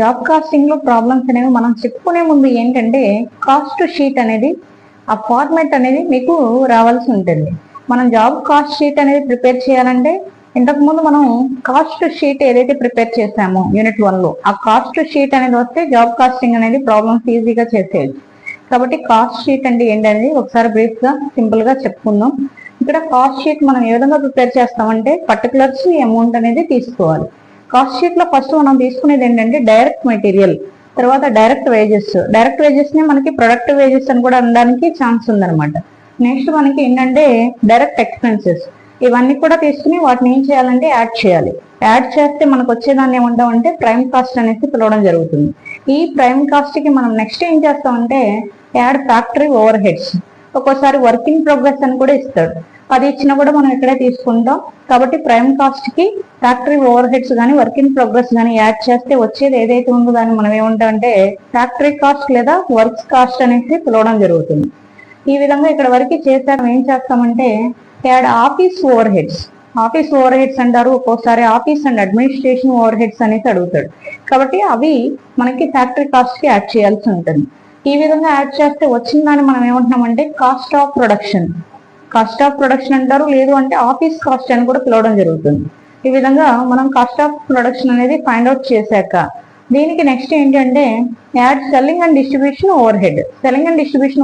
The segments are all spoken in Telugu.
జాబ్ కాస్టింగ్ లో ప్రాబ్లమ్స్ అనేవి మనం చెప్పుకునే ముందు ఏంటంటే కాస్ట్ షీట్ అనేది ఆ ఫార్మాట్ అనేది మీకు రావాల్సి ఉంటుంది. మనం జాబ్ కాస్ట్ షీట్ అనేది ప్రిపేర్ చేయాలంటే ఇంతకు ముందు మనం కాస్ట్ షీట్ ఏదైతే ప్రిపేర్ చేసామో యూనిట్ 1 లో ఆ కాస్ట్ షీట్ అనేది వస్తే జాబ్ కాస్టింగ్ అనేది ప్రాబ్లమ్స్ ఈజీగా చేసేది. కాబట్టి కాస్ట్ షీట్ అంటే ఏంటనేది ఒకసారి బ్రీఫ్ గా సింపుల్ గా చెప్పుకుందాం. ఇక్కడ కాస్ట్ షీట్ మనం ఏ విధంగా ప్రిపేర్ చేస్తామంటే పర్టికులర్స్ అమౌంట్ అనేది తీసుకోవాలి. కాస్ట్ షీట్ లో ఫస్ట్ మనం తీసుకునేది ఏంటంటే డైరెక్ట్ మెటీరియల్, తర్వాత డైరెక్ట్ వేజెస్ ని మనకి ప్రొడక్ట్ వేజెస్ అని కూడా అనడానికి ఛాన్స్ ఉందన్నమాట. నెక్స్ట్ మనకి ఏంటంటే డైరెక్ట్ ఎక్స్పెన్సెస్, ఇవన్నీ కూడా తీసుకుని వాటిని ఏం చేయాలంటే యాడ్ చేస్తే మనకు వచ్చేదాన్ని ఏమంటామంటే ప్రైమ్ కాస్ట్ అనేది పిలవడం జరుగుతుంది. ఈ ప్రైమ్ కాస్ట్ కి మనం నెక్స్ట్ ఏం చేస్తామంటే యాడ్ ఫ్యాక్టరీ ఓవర్ హెడ్స్, ఒక్కోసారి వర్క్ ఇన్ ప్రోగ్రెస్ అని కూడా ఇస్తాడు. అది ఇచ్చినా కూడా మనం ఇక్కడే తీసుకుంటాం. కాబట్టి ప్రైమ్ కాస్ట్ కి ఫ్యాక్టరీ ఓవర్ హెడ్స్ కానీ వర్క్ ఇన్ ప్రోగ్రెస్ కానీ యాడ్ చేస్తే వచ్చేది ఏదైతే ఉందో దాన్ని మనం ఏమంటామంటే ఫ్యాక్టరీ కాస్ట్ లేదా వర్క్స్ కాస్ట్ అనేది పిలవడం జరుగుతుంది. ఈ విధంగా ఇక్కడ వరకు చేశాక ఏం చేస్తామంటే యాడ్ ఆఫీస్ ఓవర్ హెడ్స్ అంటారు, ఒక్కోసారి office and administration over heads అనేది అడుగుతాడు. కాబట్టి అవి మనకి ఫ్యాక్టరీ కాస్ట్ కి యాడ్ చేయాల్సి ఉంటుంది. ఈ విధంగా యాడ్ చేస్తే వచ్చిన దాన్ని మనం ఏమంటున్నామంటే కాస్ట్ ఆఫ్ ప్రొడక్షన్ అంటారు, లేదు అంటే ఆఫీస్ కాస్ట్ అని కూడా పిలవడం జరుగుతుంది. ఈ విధంగా మనం కాస్ట్ ఆఫ్ ప్రొడక్షన్ అనేది ఫైండ్ అవుట్ చేశాక దీనికి నెక్స్ట్ ఏంటంటే add selling and distribution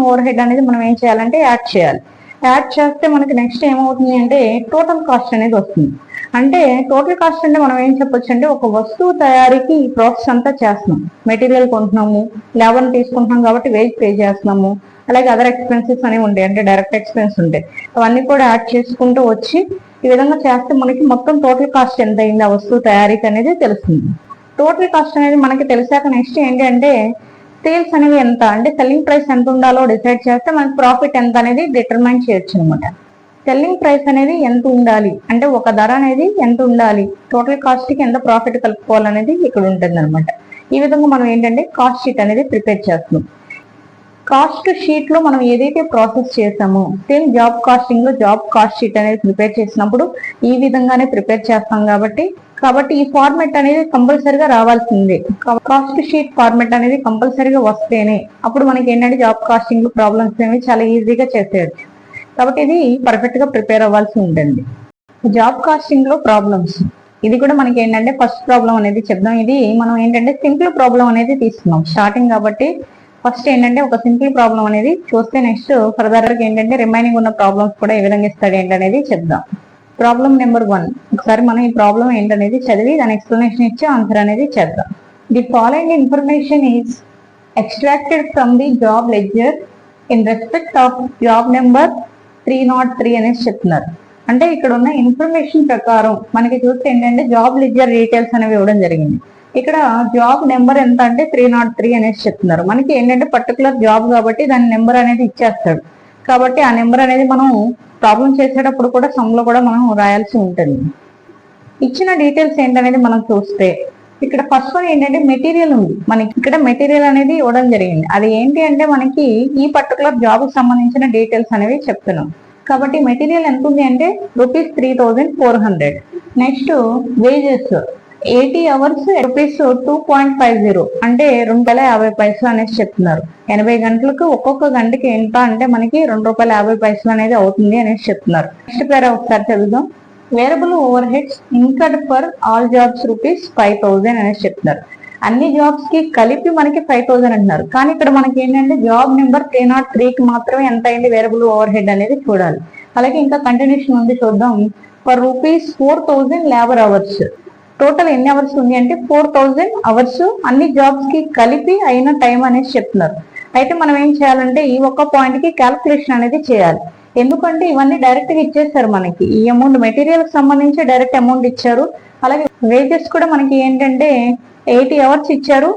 over head అనేది మనం ఏం చేయాలంటే యాడ్ చేస్తే మనకి నెక్స్ట్ ఏమవుతుంది అంటే టోటల్ కాస్ట్ అనేది వస్తుంది. అంటే టోటల్ కాస్ట్ అంటే మనం ఏం చెప్పొచ్చు అంటే ఒక వస్తువు తయారీకి ఈ ప్రాసెస్ అంతా చేస్తున్నాం. మెటీరియల్ కొంటున్నాము, లేబర్ తీసుకుంటున్నాం కాబట్టి వేజ్ పే చేస్తున్నాము, అలాగే అదర్ ఎక్స్పెన్సెస్ అనేవి ఉంటాయి, అంటే డైరెక్ట్ ఎక్స్పెన్స్ ఉంటాయి. అవన్నీ కూడా యాడ్ చేసుకుంటూ వచ్చి ఈ విధంగా చేస్తే మనకి మొత్తం టోటల్ కాస్ట్ ఎంత అయింది ఆ వస్తువు తయారీకి అనేది తెలుస్తుంది. టోటల్ కాస్ట్ అనేది మనకి తెలిసాక నెక్స్ట్ ఏంటంటే సేల్స్ అనేవి ఎంత అంటే సెల్లింగ్ ప్రైస్ ఎంత ఉండాలో డిసైడ్ చేస్తే మనకి ప్రాఫిట్ ఎంత అనేది డిటర్మైన్ చేయొచ్చు అనమాట. సెల్లింగ్ ప్రైస్ అనేది ఎంత ఉండాలి అంటే ఒక ధర అనేది ఎంత ఉండాలి, టోటల్ కాస్ట్ కి ఎంత ప్రాఫిట్ కలుపుకోవాలనేది ఇక్కడ ఉంటుంది అనమాట. ఈ విధంగా మనం ఏంటంటే కాస్ట్ షీట్ అనేది ప్రిపేర్ చేస్తున్నాం. కాస్ట్ షీట్ లో మనం ఏదైతే ప్రాసెస్ చేసామో సేమ్ జాబ్ కాస్టింగ్ లో జాబ్ కాస్ట్ షీట్ అనేది ప్రిపేర్ చేసినప్పుడు ఈ విధంగానే ప్రిపేర్ చేస్తాం. కాబట్టి ఈ ఫార్మెట్ అనేది కంపల్సరీగా రావాల్సిందే. కాస్ట్ షీట్ ఫార్మెట్ అనేది కంపల్సరీగా వస్తేనే అప్పుడు మనకి ఏంటంటే జాబ్ కాస్టింగ్ లో ప్రాబ్లమ్స్ అనేవి చాలా ఈజీగా చేసేయచ్చు. కాబట్టి ఇది పర్ఫెక్ట్ గా ప్రిపేర్ అవ్వాల్సి ఉంటుంది. జాబ్ కాస్టింగ్ లో ప్రాబ్లమ్స్ ఇది కూడా మనకి ఏంటంటే ఫస్ట్ ప్రాబ్లం అనేది చెప్దాం. ఇది మనం ఏంటంటే సింపుల్ ప్రాబ్లం అనేది తీసుకున్నాం స్టార్టింగ్, కాబట్టి ఫస్ట్ ఏంటంటే ఒక సింపుల్ ప్రాబ్లం అనేది చూస్తే నెక్స్ట్ ఫర్దర్ ఏంటంటే రిమైనింగ్ ఉన్న ప్రాబ్లమ్స్ కూడా ఏ విధంగా ఇస్తాడు ఏంటనేది చెప్దాం. ప్రాబ్లం నెంబర్ 1, ఒకసారి మనం ఈ ప్రాబ్లం ఏంటనేది చదివి దాని ఎక్స్ప్లెనేషన్ ఇచ్చి ఆన్సర్ అనేది చేద్దాం. The following information is extracted from the job ledger in respect of job number 303 అనేసి చెప్తున్నారు. అంటే ఇక్కడ ఉన్న ఇన్ఫర్మేషన్ ప్రకారం మనకి చూస్తే ఏంటంటే జాబ్ లెడ్జర్ డీటెయిల్స్ అనేవి ఇవ్వడం జరిగింది. ఇక్కడ జాబ్ నెంబర్ ఎంత అంటే 303 అనేసి చెప్తున్నారు. మనకి ఏంటంటే పర్టికులర్ జాబ్ కాబట్టి దాని నెంబర్ అనేది ఇచ్చేస్తాడు. కాబట్టి ఆ నెంబర్ అనేది మనం ప్రాబ్లం చేసేటప్పుడు కూడా సమ్ లో కూడా మనం రాయాల్సి ఉంటుంది. ఇచ్చిన డీటెయిల్స్ ఏంటనేది మనం చూస్తే ఇక్కడ ఫస్ట్ వన్ ఏంటంటే మెటీరియల్ ఉంది. మనకి ఇక్కడ మెటీరియల్ అనేది ఇవ్వడం జరిగింది. అది ఏంటి అంటే మనకి ఈ పర్టికులర్ జాబ్ కి సంబంధించిన డీటెయిల్స్ అనేవి చెప్తున్నాం. కాబట్టి మెటీరియల్ ఎంత ఉంది అంటే ₹3,400. నెక్స్ట్ వేజెస్ 80 hours ₹2.50 అంటే ₹2.50 అనేసి చెప్తున్నారు. 80 గంటలకు ఒక్కొక్క గంటకి ఎంత అంటే మనకి ₹2.50 అనేది అవుతుంది అనేసి చెప్తున్నారు. నెక్స్ట్ పేరా ఒకసారి చదువుదాం. Variable over heads incurred for all jobs ₹5,000 అనేసి చెప్తున్నారు. అన్ని జాబ్స్ కి కలిపి మనకి 5,000 అంటున్నారు. కానీ ఇక్కడ మనకి ఏంటంటే జాబ్ నెంబర్ 303కి మాత్రమే ఎంత అయింది వేరబుల్ ఓవర్ హెడ్ అనేది చూడాలి. అలాగే ఇంకా కంటిన్యూషన్ ఉంది చూద్దాం. ఫర్ ₹4,000 లేబర్ అవర్స్, టోటల్ ఎన్ని అవర్స్ ఉంది అంటే 4,000 అవర్స్ అన్ని జాబ్స్ కి కలిపి అయిన టైం అనేసి చెప్తున్నారు. అయితే మనం ఏం చేయాలంటే ఈ ఒక్క పాయింట్ కి క్యాల్కులేషన్ అనేది చేయాలి. ఎందుకంటే ఇవన్నీ డైరెక్ట్ గా ఇచ్చేస్తారు. మనకి ఈ అమౌంట్ మెటీరియల్ కి సంబంధించి డైరెక్ట్ అమౌంట్ ఇచ్చారు. అలాగే వేజెస్ కూడా మనకి ఏంటంటే 80 hours ఇచ్చారు.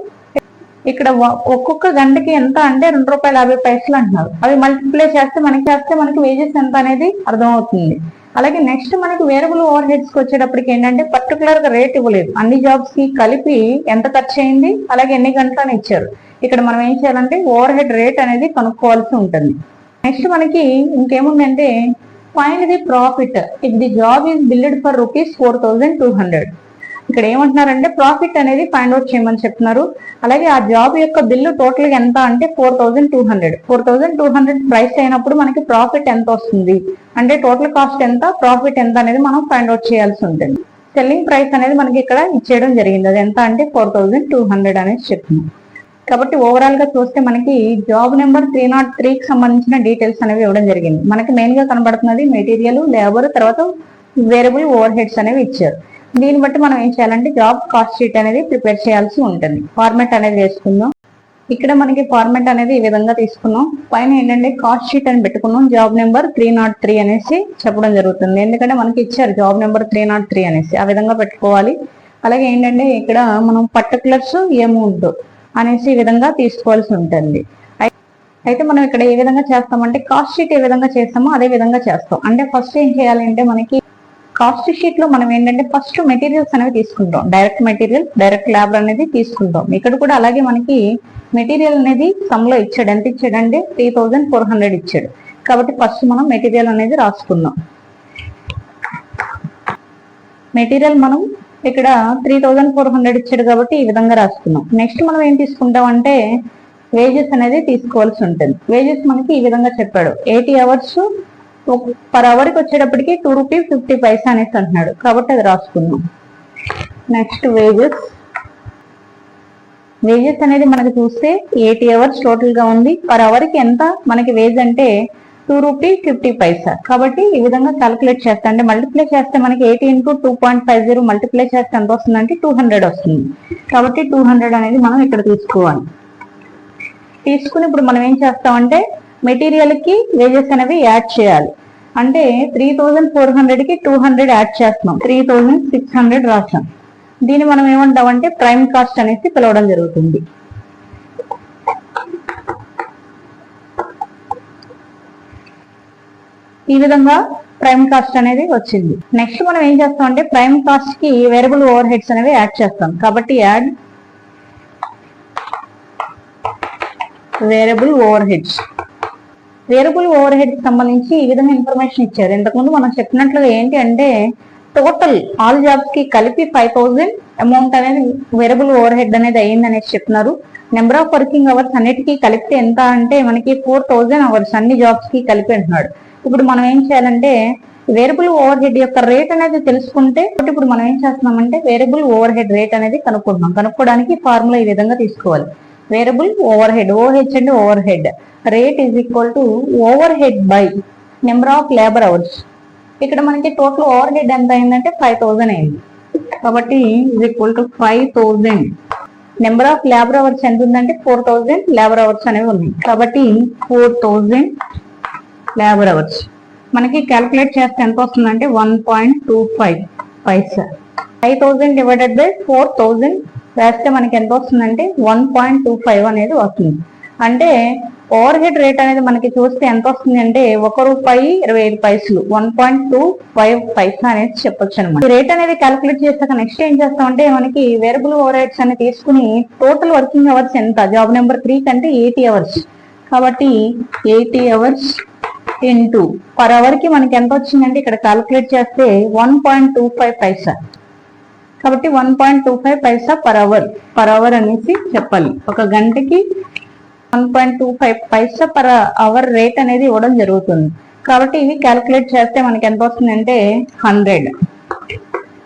ఇక్కడ ఒక్కొక్క గంటకి ఎంత అంటే ₹2.50 అంటున్నారు. అవి మల్టిప్లై చేస్తే మనకి వేజెస్ ఎంత అనేది అర్థమవుతుంది. అలాగే నెక్స్ట్ మనకి వేరబుల్ ఓవర్ హెడ్స్ కి వచ్చేటప్పటికి ఏంటంటే పర్టికులర్ గా రేట్ ఇవ్వలేదు. అన్ని జాబ్స్ కి కలిపి ఎంత ఖర్చు అయింది అలాగే ఎన్ని గంటలని ఇచ్చారు. ఇక్కడ మనం ఏం చేయాలంటే ఓవర్ హెడ్ రేట్ అనేది కనుక్కోవాల్సి ఉంటుంది. నెక్స్ట్ మనకి ఇంకేముందంటే find the profit if the job is billed for ₹4,200. ఇక్కడ ఏమంటున్నారంటే ప్రాఫిట్ అనేది ఫైండ్ అవుట్ చేయమని చెప్తున్నారు. అలాగే ఆ జాబ్ యొక్క బిల్లు టోటల్ గా ఎంత అంటే 4200. 4200 ప్రైస్ అయినప్పుడు మనకి ప్రాఫిట్ ఎంత వస్తుంది అంటే టోటల్ కాస్ట్ ఎంత, ప్రాఫిట్ ఎంత అనేది మనం ఫైండ్ అవుట్ చేయాల్సి ఉంటుంది. సెల్లింగ్ ప్రైస్ అనేది మనకి ఇక్కడ ఇచ్చేయడం జరిగింది. అది ఎంత అంటే 4200 అనేది చెప్తుంది. కాబట్టి ఓవరాల్ గా చూస్తే మనకి జాబ్ నెంబర్ 303కి సంబంధించిన డీటెయిల్స్ అనేవి ఇవ్వడం జరిగింది. మనకి మెయిన్ గా కనబడుతున్నది మెటీరియల్, లేబర్, తర్వాత వేరియబుల్ ఓవర్ హెడ్స్ అనేవి ఇచ్చారు. దీన్ని బట్టి మనం ఏం చేయాలంటే జాబ్ కాస్ట్ షీట్ అనేది ప్రిపేర్ చేయాల్సి ఉంటుంది. ఫార్మాట్ అనేది వేసుకుందాం. ఇక్కడ మనకి ఫార్మాట్ అనేది ఈ విధంగా తీసుకున్నాం. పైన ఏంటంటే కాస్ట్ షీట్ అని పెట్టుకున్నాం. జాబ్ నెంబర్ 303 అనేసి చెప్పడం జరుగుతుంది. ఎందుకంటే మనకి ఇచ్చారు జాబ్ నెంబర్ 303 అనేసి, ఆ విధంగా పెట్టుకోవాలి. అలాగే ఏంటంటే ఇక్కడ మనం పర్టికులర్స్ అమౌంట్ అనేసి ఈ విధంగా తీసుకోవాల్సి ఉంటుంది. అయితే మనం ఇక్కడ ఏ విధంగా చేస్తామంటే కాస్ట్ షీట్ ఏ విధంగా చేస్తామో అదే విధంగా చేస్తాం. అంటే ఫస్ట్ ఏం చేయాలి అంటే మనకి కాస్ట్ షీట్ లో మనం ఏంటంటే ఫస్ట్ మెటీరియల్స్ అనేవి తీసుకుంటాం. డైరెక్ట్ మెటీరియల్, డైరెక్ట్ లేబర్ అనేది తీసుకుంటాం. ఇక్కడ కూడా అలాగే మనకి మెటీరియల్ అనేది సమ్ లో ఇచ్చాడు. ఎంత ఇచ్చాడంటే 3400 ఇచ్చాడు. కాబట్టి ఫస్ట్ మనం మెటీరియల్ అనేది రాసుకుందాం. మెటీరియల్ మనం ఇక్కడ 3400 ఇచ్చాడు కాబట్టి ఈ విధంగా రాసుకున్నాం. నెక్స్ట్ మనం ఏం తీసుకుంటాం అంటే వేజెస్ అనేది తీసుకోవాల్సి ఉంటుంది. వేజెస్ మనకి ఈ విధంగా చెప్పాడు. 80 అవర్స్ పర్ అవర్ కి వచ్చేటప్పటికి 2 రూపీస్ 50 పైసా అనేసి అంటున్నాడు కాబట్టి అది రాసుకున్నాం. నెక్స్ట్ వేజెస్ అనేది మనకి చూస్తే 80 అవర్స్ టోటల్ గా ఉంది. పర్ అవర్ కి ఎంత మనకి వేజ్ అంటే 2 రూపీస్ 50 పైసా. కాబట్టి ఈ విధంగా క్యాలిక్యులేట్ చేస్తే అంటే మల్టిప్లై చేస్తే మనకి 80 ఇంటూ 2.50 మల్టిప్లై చేస్తే ఎంత వస్తుందంటే 200 వస్తుంది. కాబట్టి 200 అనేది మనం ఇక్కడ తీసుకోవాలి. తీసుకుని ఇప్పుడు మనం ఏం చేస్తామంటే మెటీరియల్ కి వేజెస్ అనేవి యాడ్ చేయాలి. అంటే 3400 కి 200 యాడ్ చేస్తున్నాం. 3600 రాసాం. దీన్ని మనం ఏమంటామంటే ప్రైమ్ కాస్ట్ అనేసి పిలవడం జరుగుతుంది. ఈ విధంగా ప్రైమ్ కాస్ట్ అనేది వచ్చింది. నెక్స్ట్ మనం ఏం చేస్తామంటే ప్రైమ్ కాస్ట్ కి వేరియబుల్ ఓవర్ హెడ్స్ అనేవి యాడ్ చేస్తాం. కాబట్టి add variable over heads. Variable over heads సంబంధించి ఈ విధంగా ఇన్ఫర్మేషన్ ఇచ్చారు. ఇంతకుముందు మనం చెప్పినట్లుగా ఏంటి అంటే టోటల్ ఆల్ జాబ్స్ కి కలిపి 5000 అమౌంట్ అనేది వేరియబుల్ ఓవర్ హెడ్ అనేది అయ్యింది అనేసి చెప్తున్నారు. నెంబర్ ఆఫ్ వర్కింగ్ అవర్స్ అన్నిటికీ కలిపితే ఎంత అంటే మనకి 4000 అవర్స్ అన్ని జాబ్స్ కి కలిపి అంటున్నాడు. ఇప్పుడు మనం ఏం చేయాలంటే వేరియబుల్ ఓవర్ హెడ్ యొక్క రేట్ అనేది తెలుసుకుంటే ఇప్పుడు మనం ఏం చేస్తున్నామంటే వేరియబుల్ ఓవర్ హెడ్ రేట్ అనేది కనుక్కుంటున్నాం. కనుక్కోవడానికి ఫార్ములా ఈ విధంగా తీసుకోవాలి. వేరియబుల్ ఓవర్ హెడ్, ఓహెచ్ అంటే over head, rate is equal to over head by number of labour hours. ఇక్కడ మనకి టోటల్ ఓవర్ హెడ్ ఎంత అయిందంటే 5000 అయింది. కాబట్టి is equal to 5000. Number of labour hours ఎంత ఉందంటే 4000 లేబర్ అవర్స్ అనేవి ఉన్నాయి. కాబట్టి 4000 లేబర్ అవర్స్ మనకి క్యాల్కులేట్ చేస్తే ఎంత వస్తుందంటే 1.25 పైసా. 5000 డివైడెడ్ బై 4000 వేస్తే మనకి ఎంత వస్తుందంటే 1.25 అనేది వస్తుంది. అంటే ఓవర్ హెడ్ రేట్ అనేది మనకి చూస్తే ఎంత వస్తుంది అంటే ₹1.25 1.25 పైసా అనేది చెప్పొచ్చు అనమాట. ఈ రేట్ అనేది క్యాలిక్యులేట్ చేశాక నెక్స్ట్ ఏం చేస్తామంటే మనకి వేరియబుల్ ఓవర్ హెడ్స్ అని తీసుకుని టోటల్ వర్కింగ్ అవర్స్ ఎంత జాబ్ నెంబర్ 3 కంటే 80 అవర్స్. కాబట్టి 80 అవర్స్ ఇంటూ పర్ అవర్ కి మనకి ఎంత వచ్చిందంటే ఇక్కడ క్యాలిక్యులేట్ చేస్తే 1.25 పైసా. కాబట్టి 1.25 పైసా పర్ అవర్ అనేసి చెప్పాలి. ఒక గంటకి 1.25 పైసా పర్ అవర్ రేట్ అనేది ఇవ్వడం జరుగుతుంది. కాబట్టి ఇవి క్యాలిక్యులేట్ చేస్తే మనకి ఎంత వస్తుంది అంటే 100.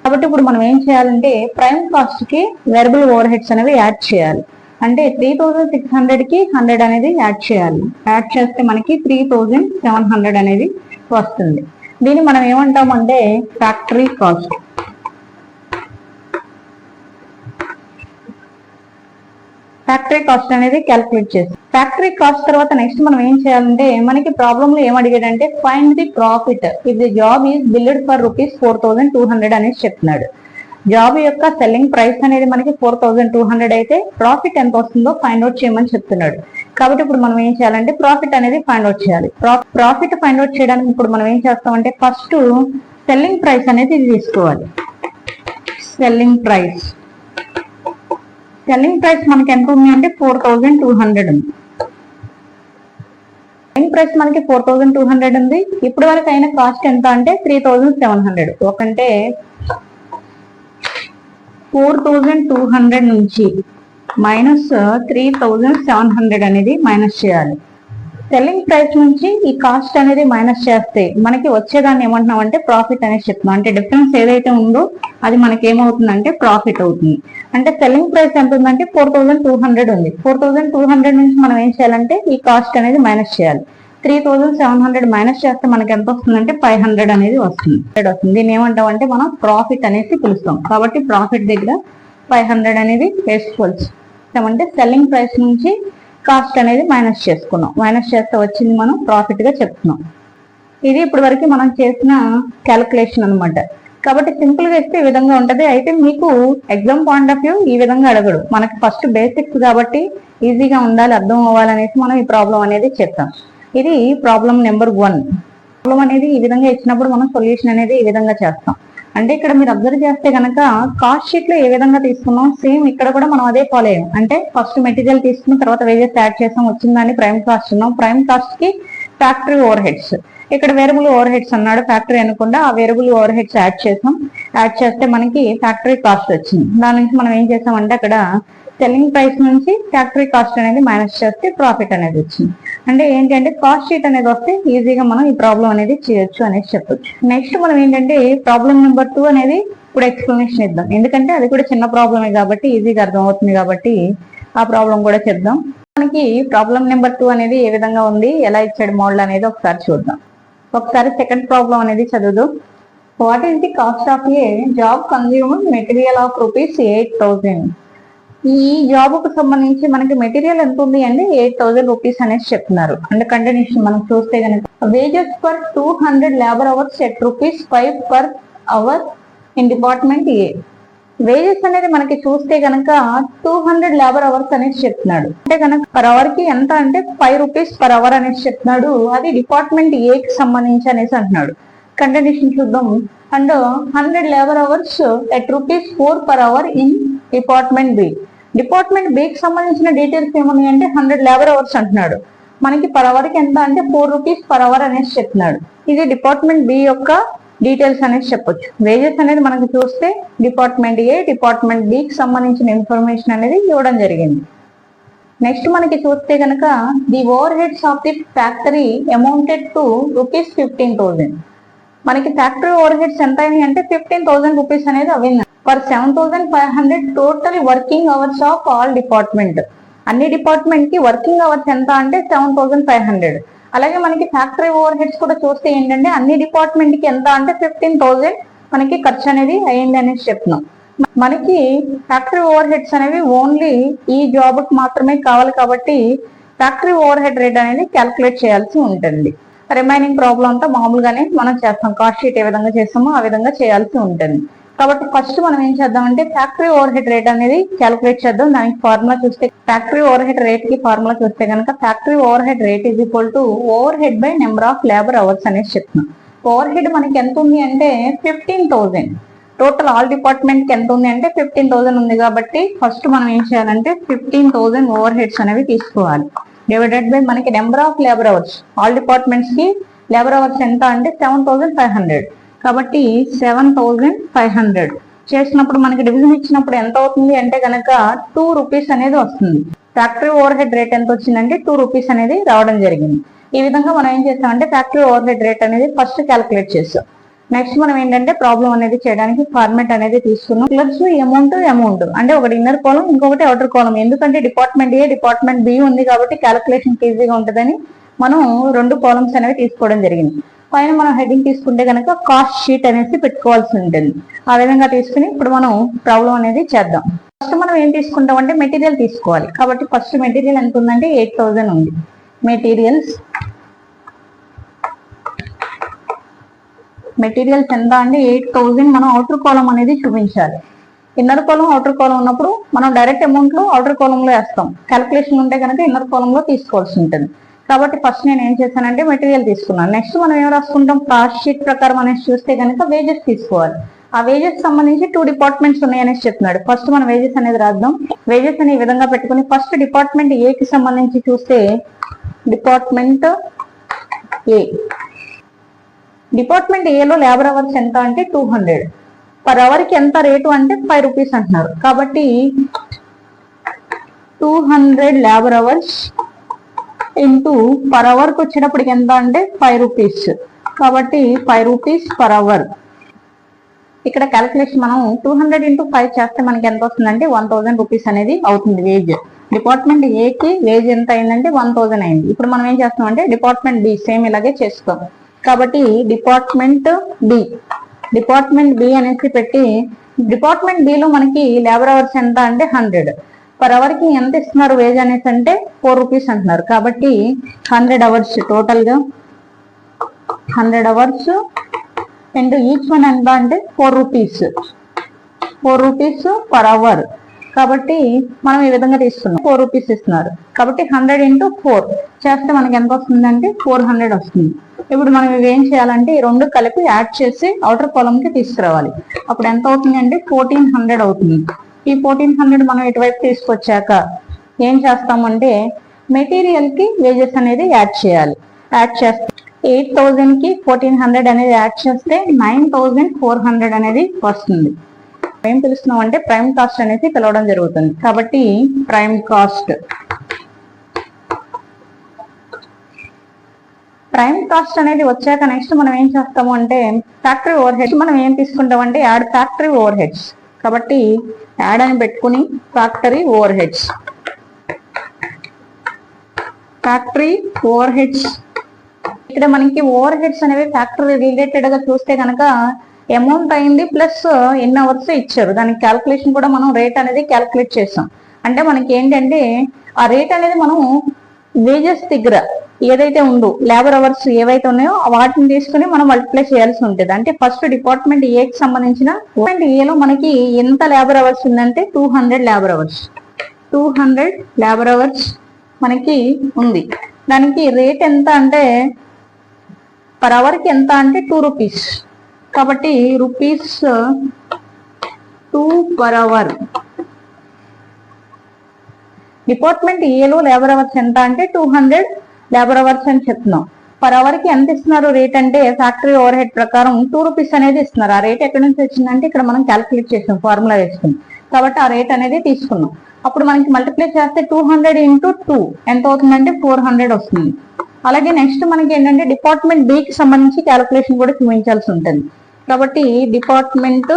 కాబట్టి ఇప్పుడు మనం ఏం చేయాలంటే ప్రైమ్ కాస్ట్ కి వేరియబుల్ ఓవర్ హెడ్స్ అనేవి యాడ్ చేయాలి. అంటే 3600 కి 100 అనేది యాడ్ చేయాలి. యాడ్ చేస్తే మనకి 3700 అనేది వస్తుంది. దీన్ని మనం ఏమంటామంటే ఫ్యాక్టరీ కాస్ట్. ఫ్యాక్టరీ కాస్ట్ అనేది క్యాలిక్యులేట్ చేస్తాం. ఫ్యాక్టరీ కాస్ట్ తర్వాత నెక్స్ట్ మనం ఏం చేయాలంటే మనకి ప్రాబ్లమ్ లో ఏం అడిగాడంటే find the profit if the job is billed for ₹4200 అనేసి చెప్తున్నాడు. జాబ్ యొక్క సెల్లింగ్ ప్రైస్ అనేది మనకి 4200 అయితే ప్రాఫిట్ ఎంత వస్తుందో ఫైండ్ అవుట్ చేయమని చెప్తున్నాడు. కాబట్టి ఇప్పుడు మనం ఏం చేయాలంటే ప్రాఫిట్ అనేది ఫైండ్ అవుట్ చేయాలి. ప్రాఫిట్ ఫైండ్ అవుట్ చేయడానికి ఇప్పుడు మనం ఏం చేస్తామంటే ఫస్ట్ సెల్లింగ్ ప్రైస్ అనేది తీసుకోవాలి. సెల్లింగ్ ప్రైస్ మనకి ఎంత ఉంది అంటే 4200 ఉంది. సెల్లింగ్ ప్రైస్ మనకి 4200 ఉంది. ఇప్పుడు వరకు అయిన కాస్ట్ ఎంత అంటే 3700. ఒకంటే 4200 నుంచి మైనస్ 3700 అనేది మైనస్ చేయాలి. సెల్లింగ్ ప్రైస్ నుంచి ఈ కాస్ట్ అనేది మైనస్ చేస్తే మనకి వచ్చేదాన్ని ఏమంటున్నాం అంటే ప్రాఫిట్ అనేది చెప్తున్నాం. అంటే డిఫరెన్స్ ఏదైతే ఉందో అది మనకి ఏమవుతుందంటే ప్రాఫిట్ అవుతుంది. అంటే సెల్లింగ్ ప్రైస్ ఎంత ఉందంటే 4200 ఉంది. 4200 నుంచి మనం ఏం చేయాలంటే ఈ కాస్ట్ అనేది మైనస్ చేయాలి. 3700 మైనస్ చేస్తే మనకి ఎంత వస్తుందంటే 500 అనేది వస్తుంది. దీన్ని ఏమంటాం అంటే మనం ప్రాఫిట్ అనేసి పిలుస్తాం. కాబట్టి ప్రాఫిట్ దగ్గర 500 అనేది వేసుకోవచ్చు. అంటే సెల్లింగ్ ప్రైస్ నుంచి కాస్ట్ అనేది మైనస్ చేసుకున్నాం. మైనస్ చేస్తే వచ్చింది మనం ప్రాఫిట్ గా చెప్తున్నాం. ఇది ఇప్పటి వరకు మనం చేసిన క్యాలిక్యులేషన్ అనమాట. కాబట్టి సింపుల్ గా ఇస్తే ఈ విధంగా ఉంటది. అయితే మీకు ఎగ్జామ్ పాయింట్ ఆఫ్ వ్యూ ఈ విధంగా అడగడు. మనకి ఫస్ట్ బేసిక్స్ కాబట్టి ఈజీగా ఉండాలి, అర్థం అవ్వాలనేసి మనం ఈ ప్రాబ్లం అనేది చెప్తాం. ఇది ప్రాబ్లం నెంబర్ 1. ప్రాబ్లం అనేది ఈ విధంగా ఇచ్చినప్పుడు మనం సొల్యూషన్ అనేది ఈ విధంగా చేస్తాం. అంటే ఇక్కడ మీరు అబ్జర్వ్ చేస్తే కనుక కాస్ట్ షీట్ లో ఏ విధంగా తీసుకున్నాం సేమ్ ఇక్కడ కూడా మనం అదే ఫాలో అయ్యాం. అంటే ఫస్ట్ మెటీరియల్ తీసుకున్న తర్వాత వేజెస్ యాడ్ చేసాం, వచ్చిందని ప్రైమ్ కాస్ట్ ఉన్నాం. ప్రైమ్ కాస్ట్ కి ఫ్యాక్టరీ ఓవర్ హెడ్స్, ఇక్కడ వేరియబుల్ ఓవర్ హెడ్స్ అన్నాడు, ఫ్యాక్టరీ అనకుండా ఆ వేరియబుల్ ఓవర్ హెడ్స్ యాడ్ చేసాం. యాడ్ చేస్తే మనకి ఫ్యాక్టరీ కాస్ట్ వచ్చింది. దాని నుంచి మనం ఏం చేసామంటే అక్కడ సెల్లింగ్ ప్రైస్ నుంచి ఫ్యాక్టరీ కాస్ట్ అనేది మైనస్ చేస్తే ప్రాఫిట్ అనేది వచ్చింది. అంటే ఏంటంటే కాస్ట్ షీట్ అనేది వస్తే ఈజీగా మనం ఈ ప్రాబ్లం అనేది చేయొచ్చు అనేసి చెప్పొచ్చు. నెక్స్ట్ మనం ఏంటంటే ప్రాబ్లం నెంబర్ 2 అనేది ఇప్పుడు ఎక్స్ప్లెనేషన్ ఇద్దాం. ఎందుకంటే అది కూడా చిన్న ప్రాబ్లమే కాబట్టి ఈజీగా అర్థం అవుతుంది కాబట్టి ఆ ప్రాబ్లం కూడా చెప్దాం. మనకి ప్రాబ్లం నెంబర్ 2 అనేది ఏ విధంగా ఉంది, ఎలా ఇచ్చాడు మోడల్ అనేది ఒకసారి చూద్దాం. ఒకసారి సెకండ్ ప్రాబ్లం అనేది చదువుదాం. What is the cost of A job consumed material of ₹8,000. ఈ జాబ్ కు సంబంధించి మనకి మెటీరియల్ ఎంత ఉంది అంటే 8,000 రూపీస్ అనేసి చెప్తున్నారు. అంటే కంటిన్యూషన్ మనం చూస్తే కనుక wages for 200 labour hours at ₹5 per hour in department A. Wages అనేది మనకి చూస్తే కనుక 200 లేబర్ అవర్స్ అనేసి చెప్తున్నాడు. అంటే కనుక పర్ అవర్ కి ఎంత అంటే ₹5 per hour అనేసి చెప్తున్నాడు. అది డిపార్ట్మెంట్ ఏ కి సంబంధించి అనేసి అంటున్నాడు. కంటిన్యూషన్ చూద్దాం. And 100 labour hours at ₹4 per hour in department B. Department B కి సంబంధించిన డీటెయిల్స్ ఏమున్నాయి అంటే 100 లేబర్ అవర్స్ అంటున్నాడు. మనకి పర్ అవర్ కి ఎంత అంటే ₹4 per hour అనేసి చెప్తున్నాడు. ఇది డిపార్ట్మెంట్ బి యొక్క డీటెయిల్స్ అనేసి చెప్పొచ్చు. వేజెస్ అనేది మనకి చూస్తే డిపార్ట్మెంట్ ఏ, డిపార్ట్మెంట్ బి కి సంబంధించిన ఇన్ఫర్మేషన్ అనేది ఇవ్వడం జరిగింది. నెక్స్ట్ మనకి చూస్తే కనుక the over heads of the factory amounted to ₹15,000. మనకి ఫ్యాక్టరీ ఓవర్ హెడ్స్ ఎంత అయినాయి అంటే 15,000 రూపీస్ అనేది అవింది. For 7,500 total working hours of all department. అన్ని డిపార్ట్మెంట్ కి వర్కింగ్ అవర్స్ ఎంత అంటే 7,500. అలాగే మనకి ఫ్యాక్టరీ ఓవర్ హెడ్స్ కూడా చూస్తే ఏంటంటే అన్ని డిపార్ట్మెంట్ కి ఎంత అంటే 15,000 మనకి ఖర్చు అనేది అయ్యింది అనేసి చెప్తున్నాం. మనకి ఫ్యాక్టరీ ఓవర్ హెడ్స్ అనేవి ఓన్లీ ఈ జాబ్ కి మాత్రమే కావాలి కాబట్టి ఫ్యాక్టరీ ఓవర్ హెడ్ రేట్ అనేది క్యాల్కులేట్ చేయాల్సి ఉంటుంది. రిమైనింగ్ ప్రాబ్లం అంతా మామూలుగానే మనం చేస్తాం. కాస్ట్ షీట్ ఏ విధంగా చేస్తామో ఆ విధంగా చేయాల్సి ఉంటుంది. కాబట్టి ఫస్ట్ మనం ఏం చేద్దామంటే ఫ్యాక్టరీ ఓవర్ హెడ్ రేట్ అనేది క్యాలిక్యులేట్ చేద్దాం. దానికి ఫార్ములా చూస్తే ఫ్యాక్టరీ ఓవర్ హెడ్ రేట్ కి ఫార్ములా చూస్తే కనుక factory over head rate is equal to over head by number of labour hours అనేసి చెప్తున్నాం. ఓవర్ హెడ్ మనకి ఎంత ఉంది అంటే 15,000. టోటల్ ఆల్ డిపార్ట్మెంట్ కి ఎంత ఉంది అంటే 15,000 ఉంది. కాబట్టి ఫస్ట్ మనం ఏం చేయాలంటే 15,000 ఓవర్ హెడ్స్ అనేవి తీసుకోవాలి. డివైడెడ్ బై మనకి number of labour hours. All departments కి లేబర్ అవర్స్ ఎంత అంటే 7,500. కాబట్టి 7,500 చేసినప్పుడు మనకి డివిజన్ ఇచ్చినప్పుడు ఎంత అవుతుంది అంటే కనుక ₹2 అనేది వస్తుంది. ఫ్యాక్టరీ ఓవర్ హెడ్ రేట్ ఎంత వచ్చిందంటే ₹2 అనేది రావడం జరిగింది. ఈ విధంగా మనం ఏం చేస్తామంటే ఫ్యాక్టరీ ఓవర్ హెడ్ రేట్ అనేది ఫస్ట్ క్యాలిక్యులేట్ చేస్తాం. నెక్స్ట్ మనం ఏంటంటే ప్రాబ్లం అనేది చేయడానికి ఫార్మాట్ అనేది తీసుకున్నాం. ప్లస్ అమౌంట్ అంటే ఒకటి ఇన్నర్ కాలం, ఇంకొకటి అవుటర్ కాలం. ఎందుకంటే డిపార్ట్మెంట్ ఏ, డిపార్ట్మెంట్ బి ఉంది కాబట్టి క్యాలిక్యులేషన్ ఈజీగా ఉంటుందని మనం 2 కాలమ్స్ అనేవి తీసుకోవడం జరిగింది. పైన మనం హెడ్డింగ్ తీసుకుంటే కనుక కాస్ట్ షీట్ అనేసి పెట్టుకోవాల్సి ఉంటుంది. ఆ విధంగా తీసుకుని ఇప్పుడు మనం ప్రాబ్లం అనేది చేద్దాం. ఫస్ట్ మనం ఏం తీసుకుంటాం అంటే మెటీరియల్ తీసుకోవాలి. కాబట్టి ఫస్ట్ మెటీరియల్ ఎంత ఉందంటే 8,000 ఉంది. మెటీరియల్స్ ఎంత అంటే 8,000 మనం అవుటర్ కాలం అనేది చూపించాలి. ఇన్నర్ కాలం అవుటర్ కాలం ఉన్నప్పుడు మనం డైరెక్ట్ అమౌంట్ లో అవుటర్ కాలంలో వేస్తాం. క్యాలిక్యులేషన్ ఉంటే కనుక ఇన్నర్ కాలంలో తీసుకోవాల్సి ఉంటుంది. కాబట్టి ఫస్ట్ నేను ఏం చేశానంటే మెటీరియల్ తీసుకున్నాను. నెక్స్ట్ మనం ఏం రాసుకుంటాం, కాస్ట్ షీట్ ప్రకారం అనేసి చూస్తే కనుక వేజెస్ తీసుకోవాలి. ఆ వేజెస్ సంబంధించి 2 డిపార్ట్మెంట్స్ ఉన్నాయి అనేసి చెప్తున్నాడు. ఫస్ట్ మనం వేజెస్ అనేది రాద్దాం. వేజెస్ అనే విధంగా పెట్టుకుని ఫస్ట్ డిపార్ట్మెంట్ ఏ కి సంబంధించి చూస్తే డిపార్ట్మెంట్ ఏ. డిపార్ట్మెంట్ ఏలో లేబర్ అవర్స్ ఎంత అంటే 200. పర్ అవర్ కి ఎంత రేటు అంటే 5 రూపీస్ అంటున్నారు. కాబట్టి 200 labour hours into per hour కి వచ్చేటప్పటికి ఎంత అంటే 5 రూపీస్. కాబట్టి 5 రూపీస్ పర్ అవర్. ఇక్కడ క్యాలిక్యులేషన్ మనం 200 ఇంటూ 5 చేస్తే మనకి ఎంత వస్తుందంటే 1000 రూపీస్ అనేది అవుతుంది వేజ్. డిపార్ట్మెంట్ ఏ కి వేజ్ ఎంత అయిందంటే 1000 అయింది. ఇప్పుడు మనం ఏం చేస్తాం అంటే డిపార్ట్మెంట్ బి సేమ్ ఇలాగే చేస్తాం. కాబట్టి డిపార్ట్మెంట్ బి అనేసి పెట్టి, డిపార్ట్మెంట్ బి లో మనకి లేబర్ అవర్స్ ఎంత అంటే 100. పర్ అవర్ కి ఎంత ఇస్తున్నారు వేజ్ అనేసి అంటే 4 రూపీస్ అంటున్నారు. కాబట్టి 100 అవర్స్ టోటల్ గా 100 అవర్స్ అండ్ ఈచ్ వన్ ఎంత అంటే 4 రూపీస్ పర్ అవర్. కాబట్టి మనం ఈ విధంగా తీసుకున్నాం. 4 రూపీస్ ఇస్తున్నారు కాబట్టి 100 ఇంటూ 4 చేస్తే మనకి ఎంత వస్తుందంటే 400 వస్తుంది. ఇప్పుడు మనం ఇవి ఏం చేయాలంటే ఈ రెండు కలిపి యాడ్ చేసి అవుటర్ కాలమ్ కి తీసుకురావాలి. అప్పుడు ఎంత అవుతుంది అంటే 1400 అవుతుంది. ఈ 1400 మనం ఇటువైపు తీసుకొచ్చాక ఏం చేస్తామంటే మెటీరియల్ కి వేజెస్ అనేది యాడ్ చేయాలి. యాడ్ చేస్తే 8000 కి 1400 అనేది యాడ్ చేస్తే 9400 అనేది వస్తుంది. ఏం పిలుస్తున్నాం అంటే ప్రైమ్ కాస్ట్ అనేది పిలవడం జరుగుతుంది. కాబట్టి ప్రైమ్ కాస్ట్ అనేది వచ్చాక నెక్స్ట్ మనం ఏం చేస్తాము అంటే ఫ్యాక్టరీ ఓవర్ హెడ్స్ మనం ఏం తీసుకుంటాం అంటే యాడ్ ఫ్యాక్టరీ ఓవర్ హెడ్స్. కాబట్టి యాడ్ అని పెట్టుకుని ఫ్యాక్టరీ ఓవర్ హెడ్స్. ఇక్కడ మనకి ఓవర్ హెడ్స్ అనేవి ఫ్యాక్టరీ రిలేటెడ్ గా చూస్తే కనుక అమౌంట్ అయింది ప్లస్ ఎన్ని అవర్స్ ఇచ్చారు, దానికి క్యాల్కులేషన్ కూడా మనం రేట్ అనేది క్యాల్కులేట్ చేస్తాం. అంటే మనకి ఏంటంటే ఆ రేట్ అనేది మనం వేజెస్ దగ్గర ఏదైతే ఉందో లేబర్ అవర్స్ ఏవైతే ఉన్నాయో వాటిని తీసుకుని మనం మల్టిప్లై చేయాల్సి ఉంటుంది. అంటే ఫస్ట్ డిపార్ట్మెంట్ ఏకి సంబంధించిన ఏలో మనకి ఎంత లేబర్ అవర్స్ ఉందంటే 200 లేబర్ అవర్స్ మనకి ఉంది. దానికి రేట్ ఎంత అంటే పర్ అవర్ కి ఎంత అంటే 2 రూపీస్. కాబట్టి రూపీస్ 2 పర్ అవర్. డిపార్ట్మెంట్ ఏలో లేబర్ అవర్స్ ఎంత అంటే 200 లేబర్ అవర్స్ అని చెప్తున్నాం. పర్ అవర్ కి ఎంత ఇస్తున్నారు రేట్ అంటే ఫ్యాక్టరీ ఓవర్ హెడ్ ప్రకారం 2 రూపీస్ అనేది ఇస్తున్నారు. ఆ రేట్ ఎక్కడి నుంచి వచ్చిందంటే ఇక్కడ మనం క్యాల్కులేట్ చేసాం, ఫార్ములా వేసుకుని. కాబట్టి ఆ రేట్ అనేది తీసుకున్నాం. అప్పుడు మనకి మల్టిప్లై చేస్తే 200 ఇంటూ 2 ఎంత అవుతుందంటే 400 వస్తుంది. అలాగే నెక్స్ట్ మనకి ఏంటంటే డిపార్ట్మెంట్ బి కి సంబంధించి క్యాల్కులేషన్ కూడా చూపించాల్సి ఉంటుంది. కాబట్టి డిపార్ట్మెంట్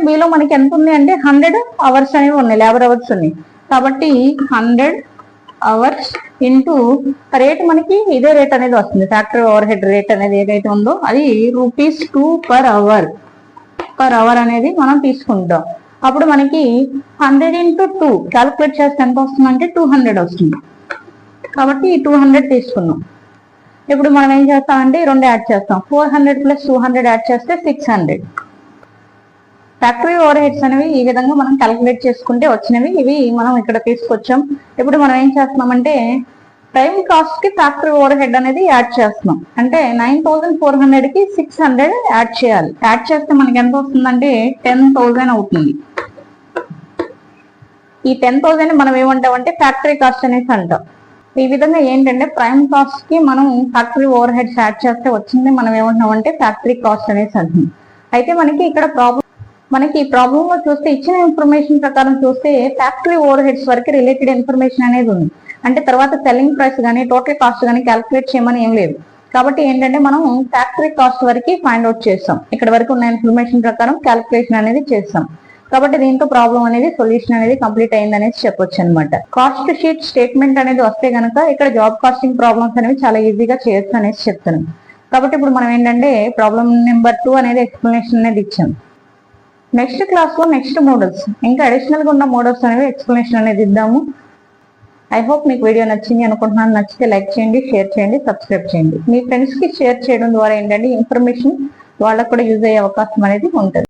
బిలో మనకి ఎంత ఉంది అంటే 100 అవర్స్ అనేవి ఉన్నాయి, లేబర్ అవర్స్ ఉన్నాయి. కాబట్టి 100 అవర్స్ ఇంటూ రేట్ మనకి ఇదే రేట్ అనేది వస్తుంది. ఫ్యాక్టరీ ఓవర్ హెడ్ రేట్ అనేది ఏదైతే ఉందో అది రూపీస్ 2 పర్ అవర్ అనేది మనం తీసుకుంటాం. అప్పుడు మనకి 100 ఇంటూ 2 క్యాల్కులేట్ చేస్తే ఎంత వస్తుందంటే 200 వస్తుంది. కాబట్టి 200 తీసుకున్నాం. ఇప్పుడు మనం ఏం చేస్తామంటే రెండు యాడ్ చేస్తాం. 400 ప్లస్ 200 యాడ్ చేస్తే 600. ఫ్యాక్టరీ ఓవర్ హెడ్స్ అనేవి ఈ విధంగా మనం క్యాల్కులేట్ చేసుకుంటే వచ్చినవి. ఇవి మనం ఇక్కడ తీసుకొచ్చాం. ఇప్పుడు మనం ఏం చేస్తున్నామంటే ప్రైమ్ కాస్ట్ కి ఫ్యాక్టరీ ఓవర్ హెడ్ అనేది యాడ్ చేస్తున్నాం. అంటే 9400 కి 600 యాడ్ చేయాలి. యాడ్ చేస్తే మనకి ఎంత వస్తుందంటే 10,000 అవుతుంది. ఈ 10,000 మనం ఏమంటామంటే ఫ్యాక్టరీ కాస్ట్ అనేసి అంటాం. ఈ విధంగా ఏంటంటే ప్రైమ్ కాస్ట్ కి మనం ఫ్యాక్టరీ ఓవర్ హెడ్స్ యాడ్ చేస్తే వచ్చింది మనం ఏమంటున్నామంటే ఫ్యాక్టరీ కాస్ట్ అనేసి అంటుంది. అయితే మనకి ఇక్కడ ఈ ప్రాబ్లం లో చూస్తే ఇచ్చిన ఇన్ఫర్మేషన్ ప్రకారం చూస్తే ఫ్యాక్టరీ ఓవర్ హెడ్స్ వరకు రిలేటెడ్ ఇన్ఫర్మేషన్ అనేది ఉంది. అంటే తర్వాత సెల్లింగ్ ప్రైస్ కానీ టోటల్ కాస్ట్ కానీ క్యాల్కులేట్ చేయమని ఏం లేదు. కాబట్టి ఏంటంటే మనం ఫ్యాక్టరీ కాస్ట్ వరకు ఫైండ్ అవుట్ చేస్తాం. ఇక్కడ వరకు ఉన్న ఇన్ఫర్మేషన్ ప్రకారం క్యాల్కులేషన్ అనేది చేస్తాం. కాబట్టి దీంతో ప్రాబ్లం అనేది సొల్యూషన్ అనేది కంప్లీట్ అయింది అనేసి చెప్పొచ్చు అనమాట. కాస్ట్ షీట్ స్టేట్మెంట్ అనేది వస్తే కనుక ఇక్కడ జాబ్ కాస్టింగ్ ప్రాబ్లమ్స్ అనేవి చాలా ఈజీగా చేయొచ్చు అనేసి చెప్తున్నాం. కాబట్టి ఇప్పుడు మనం ఏంటంటే ప్రాబ్లం నెంబర్ 2 అనేది ఎక్స్ప్లెనేషన్ అనేది ఇచ్చాం. నెక్స్ట్ క్లాస్ లో నెక్స్ట్ మోడల్స్ ఇంకా అడిషనల్ గా ఉన్న మోడల్స్ అనేవి ఎక్స్ప్లెనేషన్ అనేది ఇద్దాము. ఐ హోప్ మీకు వీడియో నచ్చింది అనుకుంటున్నాను. నచ్చితే లైక్ చేయండి, షేర్ చేయండి, సబ్స్క్రైబ్ చేయండి. మీ ఫ్రెండ్స్ కి షేర్ చేయడం ద్వారా ఏంటంటే ఇన్ఫర్మేషన్ వాళ్ళకు కూడా యూజ్ అయ్యే అవకాశం అనేది ఉంటుంది.